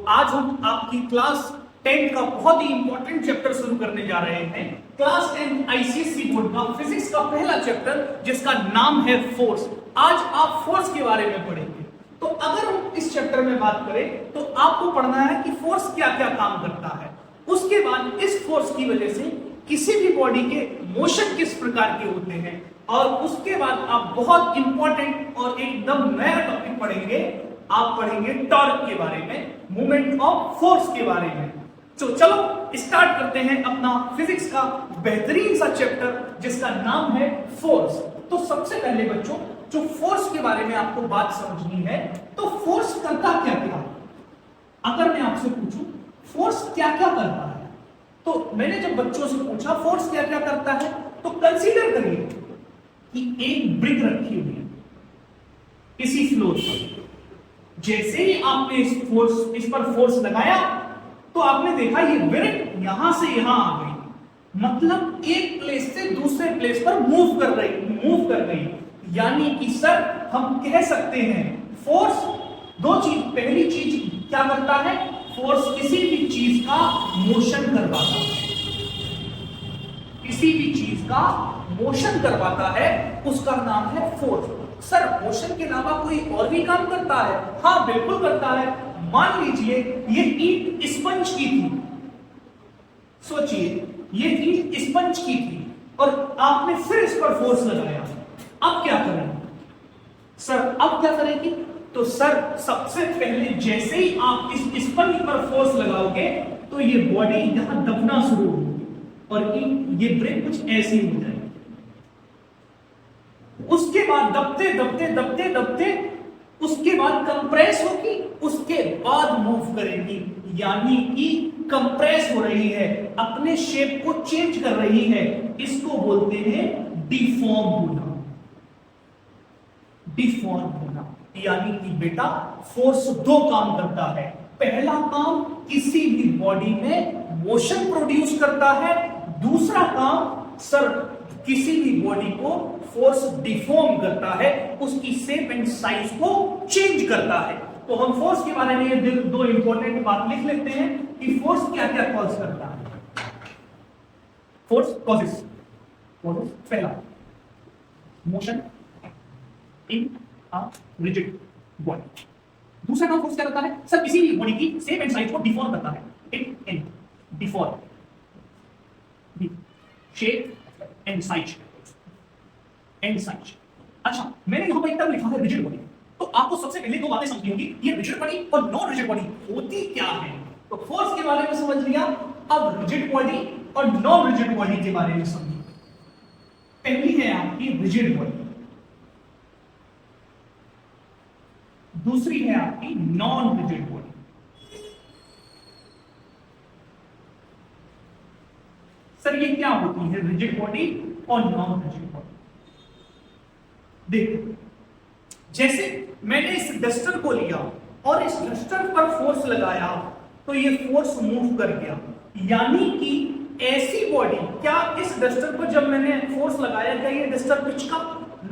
आज हम आपकी क्लास 10 का बहुत ही इंपॉर्टेंट चैप्टर शुरू करने जा रहे हैं। क्लास 10 आईसीएसई बोर्ड का फिजिक्स का पहला चैप्टर जिसका नाम है फोर्स। आज आप फोर्स के बारे में पढ़ेंगे। तो अगर हम इस चैप्टर में बात करें तो आपको पढ़ना है कि फोर्स क्या क्या काम करता है। उसके बाद इस फोर्स की वजह से किसी भी बॉडी के मोशन किस प्रकार के होते हैं, और उसके बाद आप बहुत इंपॉर्टेंट और एकदम नया टॉपिक पढ़ेंगे। आप पढ़ेंगे टॉर्क के बारे में, मूवमेंट ऑफ फोर्स के बारे में। तो चलो स्टार्ट करते हैं अपना फिजिक्स का बेहतरीन सा चैप्टर जिसका नाम है फोर्स। तो सबसे पहले बच्चों, जो फोर्स के बारे में आपको बात समझनी है, तो फोर्स करता क्या क्या है। अगर मैं आपसे पूछूं फोर्स क्या क्या करता है, तो मैंने जब बच्चों से पूछा फोर्स क्या क्या करता है, तो कंसीडर करिए कि एक ब्रिक रखी हुई है किसी फ्लोर पर। जैसे ही आपने इस पर फोर्स लगाया तो आपने देखा ये ब्रिक यहां से यहां आ गई, मतलब एक प्लेस से दूसरे प्लेस पर मूव कर गई। यानी कि सर हम कह सकते हैं फोर्स दो चीज, पहली चीज क्या करता है, फोर्स किसी भी चीज का मोशन करवाता है। किसी भी चीज का मोशन करवाता है, उसका नाम है फोर्स। सर मोशन के अलावा कोई और भी काम करता है? हाँ बिल्कुल करता है। मान लीजिए ये ईंट स्पंज की थी, सोचिए ये ईंट स्पंज की थी और आपने फिर इस पर फोर्स लगाया। अब क्या करें सर, अब क्या करेंगे? तो सर सबसे पहले जैसे ही आप इस स्पंज पर फोर्स लगाओगे तो ये बॉडी यहां दबना शुरू होगी और ये ब्रेक कुछ ऐसे ही हो जाएगी। उसके बाद दबते दबते दबते दबते उसके बाद कंप्रेस होगी, उसके बाद मूव करेगी। यानी कि कंप्रेस हो रही है, अपने शेप को चेंज कर रही है। इसको बोलते हैं डिफॉर्म होना। डिफॉर्म होना यानी कि बेटा फोर्स दो काम करता है। पहला काम किसी भी बॉडी में मोशन प्रोड्यूस करता है, दूसरा काम सर किसी भी बॉडी को फोर्स डिफॉर्म करता है, उसकी शेप एंड साइज को चेंज करता है। तो हम फोर्स के बारे में ये दो इंपॉर्टेंट बात लिख लेते हैं कि फोर्स क्या क्या कॉज करता है। फोर्स कॉजेस, पहला motion in a rigid body. दूसरा काम फोर्स क्या करता है, सर किसी भी बॉडी की शेप एंड साइज को डिफॉर्म करता है। इन deform shape and size and size. अच्छा मैंने यहां पर एक टर्म लिखा है रिजिड बॉडी। तो आपको सबसे पहले दो बातें समझनी होगी, ये रिजिड बॉडी और नॉन रिजिड बॉडी होती क्या है। तो फोर्स के बारे में समझ लिया, अब रिजिड बॉडी और नॉन रिजिड बॉडी के बारे में समझिए। पहली है आपकी रिजिड बॉडी, दूसरी है आपकी नॉन रिजिड बॉडी। सर ये क्या होती है रिजिड बॉडी और नॉन रिजिड बॉडी? देखो जैसे मैंने इस डस्टर को लिया और इस डस्टर पर फोर्स लगाया तो ये फोर्स मूव कर गया। यानी कि ऐसी बॉडी, क्या इस डस्टर पर जब मैंने फोर्स लगाया क्या ये डस्टर पिचका?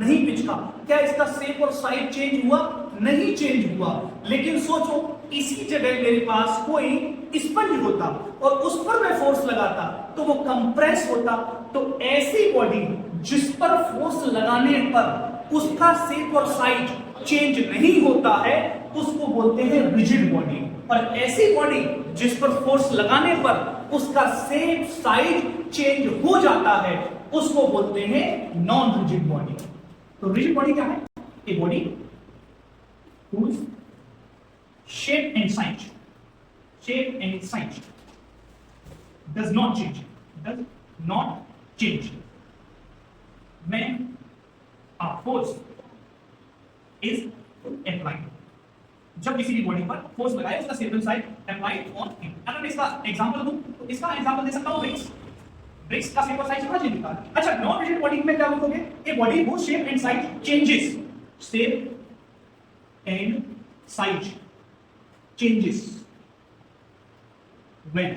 नहीं पिचका। क्या इसका शेप और साइज चेंज हुआ? नहीं चेंज हुआ। लेकिन सोचो इसी जगह मेरे पास कोई स्पंज होता और उस पर मैं फोर्स लगाता तो वो कंप्रेस होता। तो ऐसी बॉडी जिस पर फोर्स लगाने पर उसका शेप और साइज चेंज नहीं होता है उसको बोलते हैं रिजिड बॉडी। और ऐसी बॉडी जिस पर फोर्स लगाने पर उसका शेप साइज चेंज हो जाता है उसको बोलते हैं नॉन रिजिड बॉडी। तो रिजिड बॉडी क्या है? A body whose shape and size does not change when a force is applied। जब किसी भी बॉडी पर फोर्स लगाए उसका shape and size applied on it. अगर मैं इसका एग्जांपल दूं तो इसका एग्जांपल दे सकता हूं ब्रिक्स का शेप और साइज कहां चेंज होता है? अच्छा नॉन रिजिड बॉडी में क्या लिखोगे? A body whose shape and size changes, shape and size changes when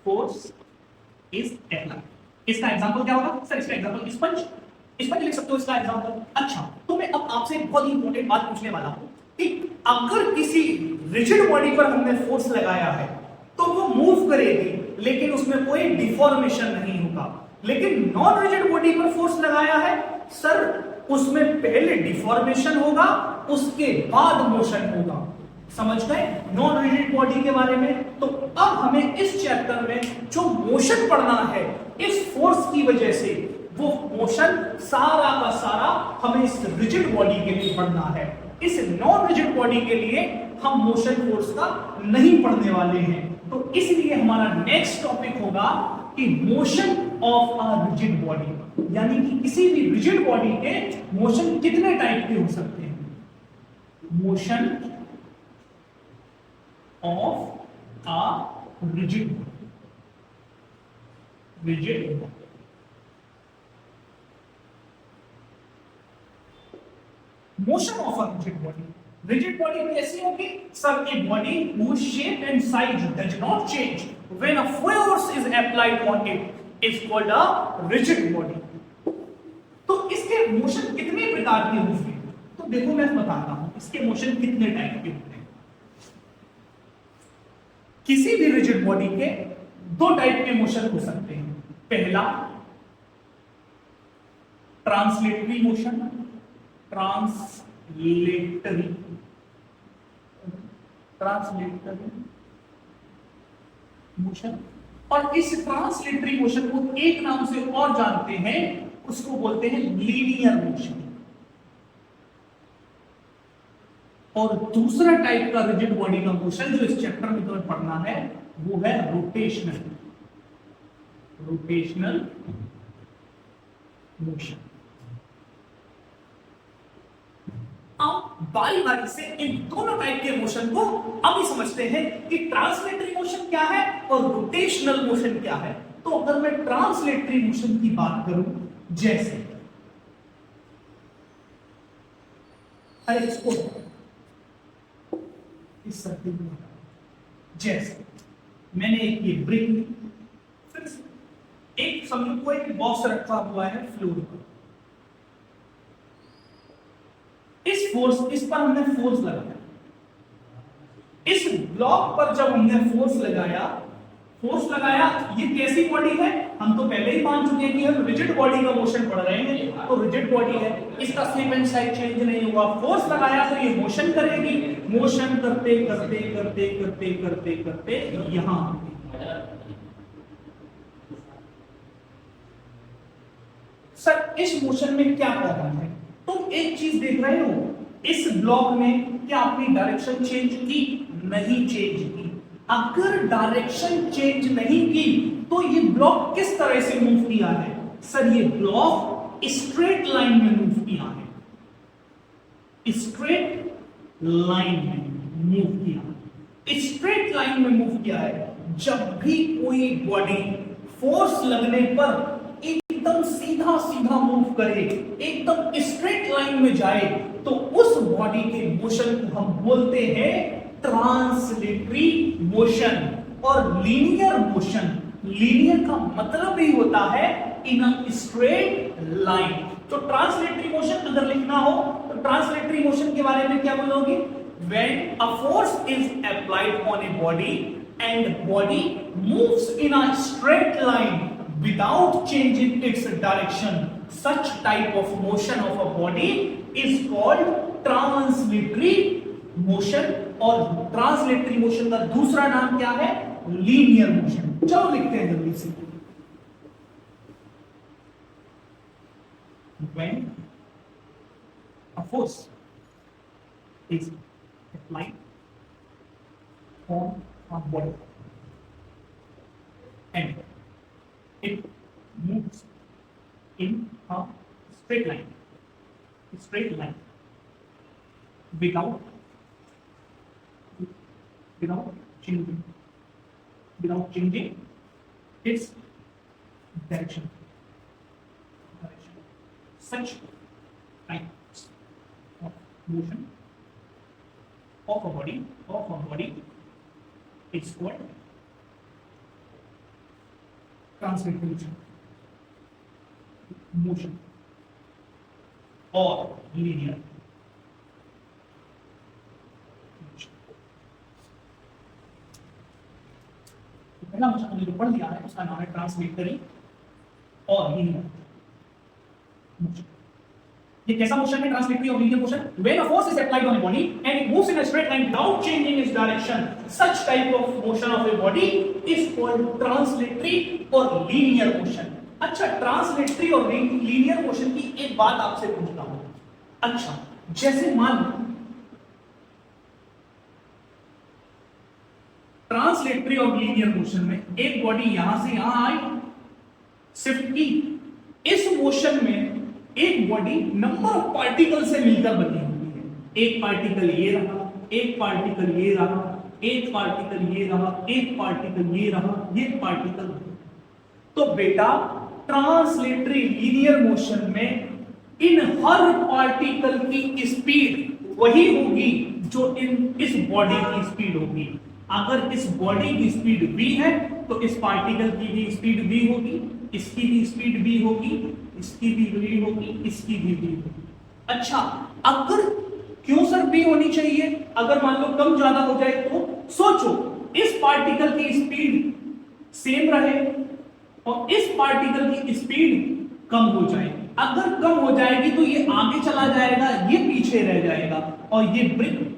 force is applied। इसका एग्जांपल क्या होगा? सर इसका एग्जांपल स्पंज लिख सकते हो इसका एग्जांपल। अच्छा तो मैं अब आपसे एक बहुत ही इंपॉर्टेंट बात पूछने वाला हूं कि अगर किसी रिजिड बॉडी पर हमने फोर्स लगाया है तो वो मूव करेगी लेकिन उसमें कोई डिफॉर्मेशन नहीं होगा। लेकिन नॉन रिजिड बॉडी पर फोर्स लगाया है सर, उसमें पहले डिफॉर्मेशन होगा उसके बाद मोशन होगा। समझ गए नॉन रिजिड बॉडी के बारे में। तो अब हमें इस चैप्टर में जो मोशन पढ़ना है इस फोर्स की वजह से, वो मोशन सारा का सारा हमें इस रिजिड बॉडी के लिए पढ़ना है। इस नॉन रिजिड बॉडी के लिए हम मोशन फोर्स का नहीं पढ़ने वाले हैं। तो इसलिए हमारा नेक्स्ट टॉपिक होगा कि motion of a rigid body, यानी कि किसी भी रिजिड बॉडी के मोशन कितने टाइप के हो सकते हैं। Motion of a rigid body, motion of a rigid body. Rigid body कैसी होगी sir? A body whose shape and size does not change when a force is applied on it is called a rigid body। तो इसके motion कितने प्रकार के होंगे? तो देखो मैं बताता हूं इसके मोशन कितने टाइप के होते हैं। किसी भी रिजिड बॉडी के दो टाइप के मोशन हो सकते हैं। पहला ट्रांसलेटरी मोशन, ट्रांसलेटरी मोशन। और इस ट्रांसलेटरी मोशन को एक नाम से और जानते हैं, उसको बोलते हैं लीनियर मोशन। और दूसरा टाइप का रिजिड बॉडी का मोशन जो इस चैप्टर में तुम्हें पढ़ना है वो है रोटेशनल मोशन। अब बारी बारी से इन दोनों टाइप के मोशन को अभी समझते हैं कि ट्रांसलेटरी मोशन क्या है और रोटेशनल मोशन क्या है। तो अगर मैं ट्रांसलेटरी मोशन की बात करूं, जैसे अरे इसको इस सर्किल में, जैसे मैंने एक ये ब्रिक ली, फिर एक समझो कोई एक बॉक्स रखा हुआ है फ्लोर पर, इस पर हमने फोर्स लगाया। इस ब्लॉक पर जब हमने फोर्स लगाया, ये कैसी बॉडी है? हम तो पहले ही मान चुके हैं कि हम रिजिड बॉडी का मोशन पढ़ रहे हैं, तो रिजिड बॉडी है, इसका स्लिप एंड साइड चेंज नहीं हुआ। फोर्स लगाया तो ये मोशन करेगी, मोशन करते करते करते करते करते करते यहां सर इस मोशन में क्या प्रॉब्लम है? तुम एक चीज देख रहे हो, इस ब्लॉक में क्या अपनी डायरेक्शन चेंज की? नहीं चेंज की। अगर डायरेक्शन चेंज नहीं की तो ये ब्लॉक किस तरह से मूव किया है? सर ये ब्लॉक स्ट्रेट लाइन में मूव किया है, स्ट्रेट लाइन में मूव किया है, स्ट्रेट लाइन में मूव किया है। जब भी कोई बॉडी फोर्स लगने पर एकदम सीधा सीधा मूव करे, एकदम स्ट्रेट लाइन में जाए, तो उस बॉडी के मोशन को हम बोलते हैं ट्रांसलेटरी मोशन। और लीनियर मोशन, लीनियर का मतलब ही होता है इन अ स्ट्रेट लाइन। तो ट्रांसलेटरी मोशन अगर लिखना हो तो ट्रांसलेटरी मोशन के बारे में क्या बोलोगे? When a force is applied on a body and body moves in a straight line without changing its direction, such type of motion of a body is called translatory motion। और translatory motion का दूसरा नाम क्या है? linear motion। चलो लिखते हैं जल्दी से। when a force is applied on a body and it moves in a straight line without changing its direction. Such types of motion of a body is called translatory motion और linear. पहला motion हमने जो पढ़ लिया है उसका नाम है ट्रांसलेटरी और लीनियर मोशन। ये कैसा मोशन है ट्रांसलेटरी और linear motion? When a force is applied on a body and it moves in a straight line without changing its direction, such type of motion of a body is called translatory or linear motion। अच्छा, translatory और linear motion की एक बात आपसे पूछता हूं। अच्छा, जैसे मान लो ट्रांसलेटरी और लीनियर मोशन में एक बॉडी यहां से यहां आई, शिफ्ट की। इस मोशन में एक बॉडी नंबर ऑफ पार्टिकल से मिलकर बनी हुई है। एक पार्टिकल ये रहा, एक पार्टिकल ये रहा, एक पार्टिकल ये रहा, एक पार्टिकल ये रहा, ये पार्टिकल। तो बेटा ट्रांसलेटरी लीनियर मोशन में इन हर पार्टिकल की स्पीड वही होगी जो इस बॉडी की स्पीड होगी। अगर इस बॉडी की स्पीड v है तो इस पार्टिकल की भी स्पीड v होगी, इसकी भी स्पीड v होगी, इसकी भी v होगी, इसकी भी v होगी। अच्छा, अगर क्यों सर v होनी चाहिए? अगर मान लो कम ज्यादा हो जाए तो सोचो, इस पार्टिकल की स्पीड सेम रहे और इस पार्टिकल की स्पीड कम हो जाएगी। अगर कम हो जाएगी तो ये आगे चला जाएगा, ये पीछे रह जाएगा और ये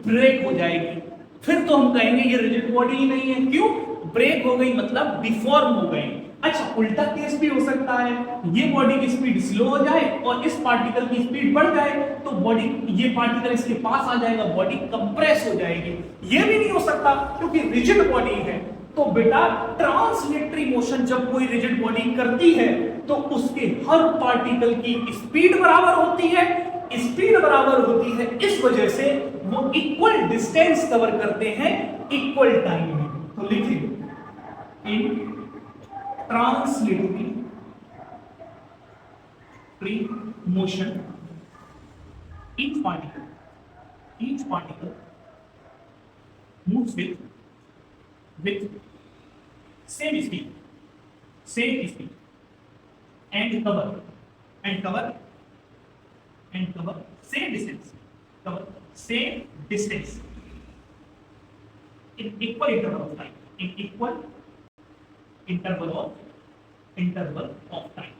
ब्रेक हो जाएगी। फिर तो हम कहेंगे ये रिजिड बॉडी ही नहीं है। क्यों? ब्रेक हो गई मतलब डिफॉर्म हो गई। अच्छा, उल्टा केस भी हो सकता है, ये बॉडी की स्पीड स्लो हो जाए और इस पार्टिकल की स्पीड बढ़ जाए तो बॉडी, ये पार्टिकल इसके पास आ जाएगा, बॉडी कंप्रेस हो जाएगी। ये भी नहीं हो सकता क्योंकि रिजिड बॉडी है। तो बेटा ट्रांसलेटरी मोशन जब कोई रिजिड बॉडी करती है तो उसके हर पार्टिकल की स्पीड बराबर होती है। स्पीड बराबर होती है इस वजह से वो इक्वल डिस्टेंस कवर करते हैं इक्वल टाइम में। तो लिखिए, in translatory motion each particle moves with same speed and cover same distance in equal interval of time, interval of time।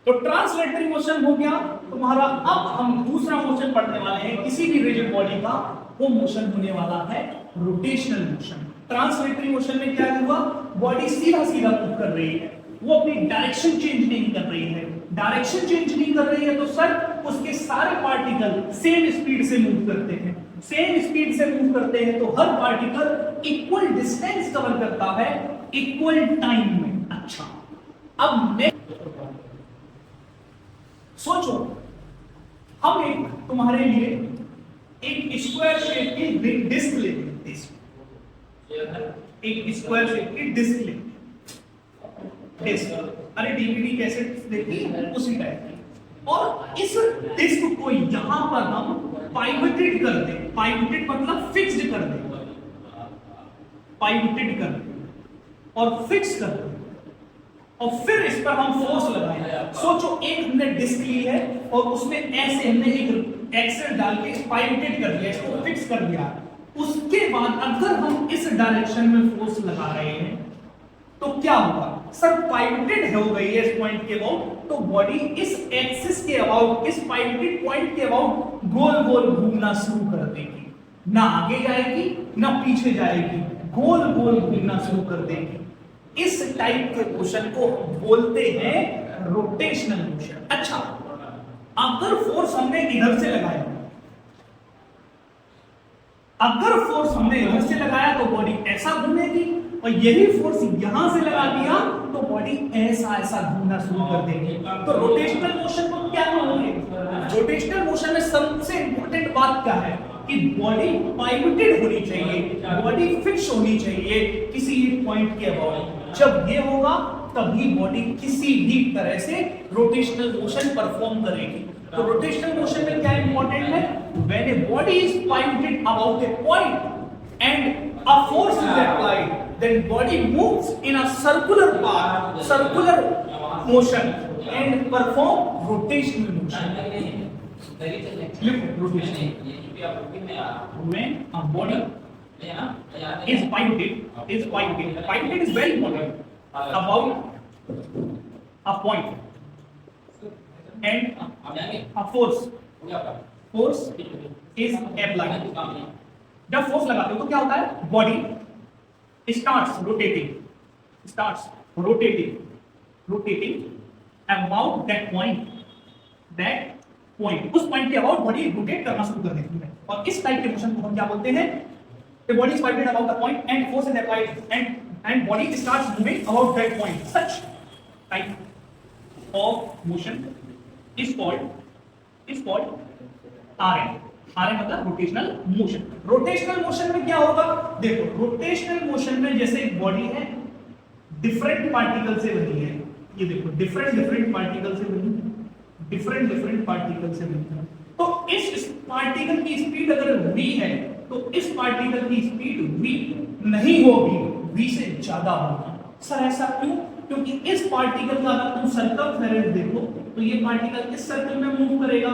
तो ट्रांसलेटरी मोशन हो गया तुम्हारा। अब हम दूसरा मोशन पढ़ने वाले हैं किसी भी रिजिड बॉडी का। वो मोशन होने वाला है रोटेशनल मोशन। ट्रांसलेटरी मोशन में क्या हुआ? बॉडी सीधा सीधा मूव कर रही है, वो अपनी डायरेक्शन चेंज नहीं कर रही है। डायरेक्शन चेंज नहीं कर रही है तो सर उसके सारे पार्टिकल सेम स्पीड से मूव करते हैं। सेम स्पीड से मूव करते हैं तो हर पार्टिकल इक्वल डिस्टेंस कवर करता है इक्वल टाइम में। अच्छा, अब नेक्स्ट सोचो, हम एक तुम्हारे लिए एक स्क्वायर शेप की डिस्क लेते हैं। एक स्क्वायर शेप की डिस्क लेते हैं। डिस्क, अरे डीवीडी कैसेट देखी उसी टाइप की। और इस डिस्क को यहां पर हम पाइवटेड कर दें। पाइवटेड मतलब फिक्स्ड कर दें, पाइवटेड कर दें और फिक्स कर दें और फिर इस पर हम फोर्स लगाएं। सोचो, एक हमने डिस्क ली है और उसमें ऐसे हमने एक एक्सेल डाल के पाइवटेड कर दिया, इसको फिक्स कर दिया। उसके बाद अगर हम इस डायरेक्शन में फोर्स लगा रहे हैं तो क्या होगा? सर पाइवटेड हो गई है इस पॉइंट के अबाउट, तो बॉडी इस एक्सिस के अबाउट, इस पाइवटेड पॉइंट के अबाउट गोल गोल घूमना शुरू कर देगी। ना आगे जाएगी ना पीछे जाएगी, गोल गोल घूमना शुरू कर देगी। इस टाइप के मोशन को बोलते हैं रोटेशनल मोशन। अच्छा, अगर फोर्स हमने इधर से लगाया, अगर फोर्स हमने इधर से लगाया तो बॉडी ऐसा घूमेगी और यही फोर्स यहां से लगा दिया तो बॉडी ऐसा ऐसा घूमना शुरू कर देगी। तो रोटेशनल मोशन को क्या कहोगे? रोटेशनल मोशन में सबसे इंपॉर्टेंट बात क्या है कि बॉडी पाइवटेड होनी चाहिए, बॉडी फिक्स होनी चाहिए किसी एक पॉइंट के अबाउट। जब ये होगा तभी बॉडी किसी भी तरह से रोटेशनल मोशन परफॉर्म करेगी। तो रोटेशनल मोशन में क्या इंपॉर्टेंट है? When a body is pivoted about a point and a force is applied, then body moves in a circular path, circular motion and perform rotational motion। Lift rotation में body is pivoted. Pivoted is very important about a point and a force. Force is applied. जब force लगाते हो तो क्या होता है? Body starts rotating about that point. उस point के अबाउट बॉडी रोटेट करना शुरू कर देती है और इस टाइप के मोशन को हम क्या बोलते हैं? The body is pivoted about the point and force is applied and body starts moving about that point. Such type of motion is called RM. RM मतलब रोटेशनल मोशन. रोटेशनल मोशन में क्या होगा? देखो, रोटेशनल मोशन में जैसे एक body है, different particle से बनी है. ये देखो, डिफरेंट पार्टिकल से बनी है. डिफरेंट पार्टिकल से बनी है. तो इस पार्टिकल की स्पीड अगर v है तो इस पार्टिकल की स्पीड v नहीं होगी, v से ज्यादा होगी. सर ऐसा क्यों? क्योंकि इस पार्टिकल का अगर तुम सर्कमफेरेंस देखो तो ये पार्टिकल इस सर्कल में मूव करेगा,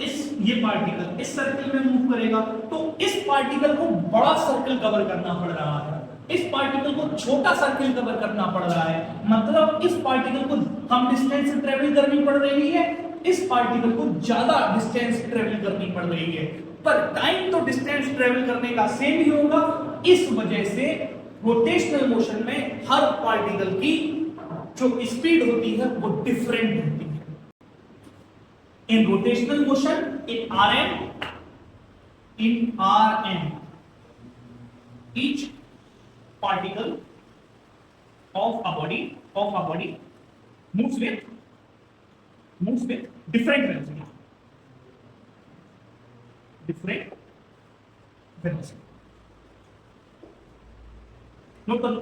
ये पार्टिकल इस सर्कल में मूव करेगा. तो इस पार्टिकल को बड़ा सर्कल कवर करना पड़ रहा है, इस पार्टिकल को छोटा सर्कल कवर करना पड़ रहा है. मतलब इस पार्टिकल को कम डिस्टेंस ट्रेवल करनी पड़ रही है, इस पार्टिकल को ज्यादा डिस्टेंस ट्रेवल करनी पड़ रही है. पर टाइम तो डिस्टेंस ट्रेवल करने का सेम ही होगा. इस वजह से रोटेशनल मोशन में हर पार्टिकल की जो स्पीड होती है वो डिफरेंट होती है. In rotational motion in RM each particle of a body moves with different velocity. Note कर लो.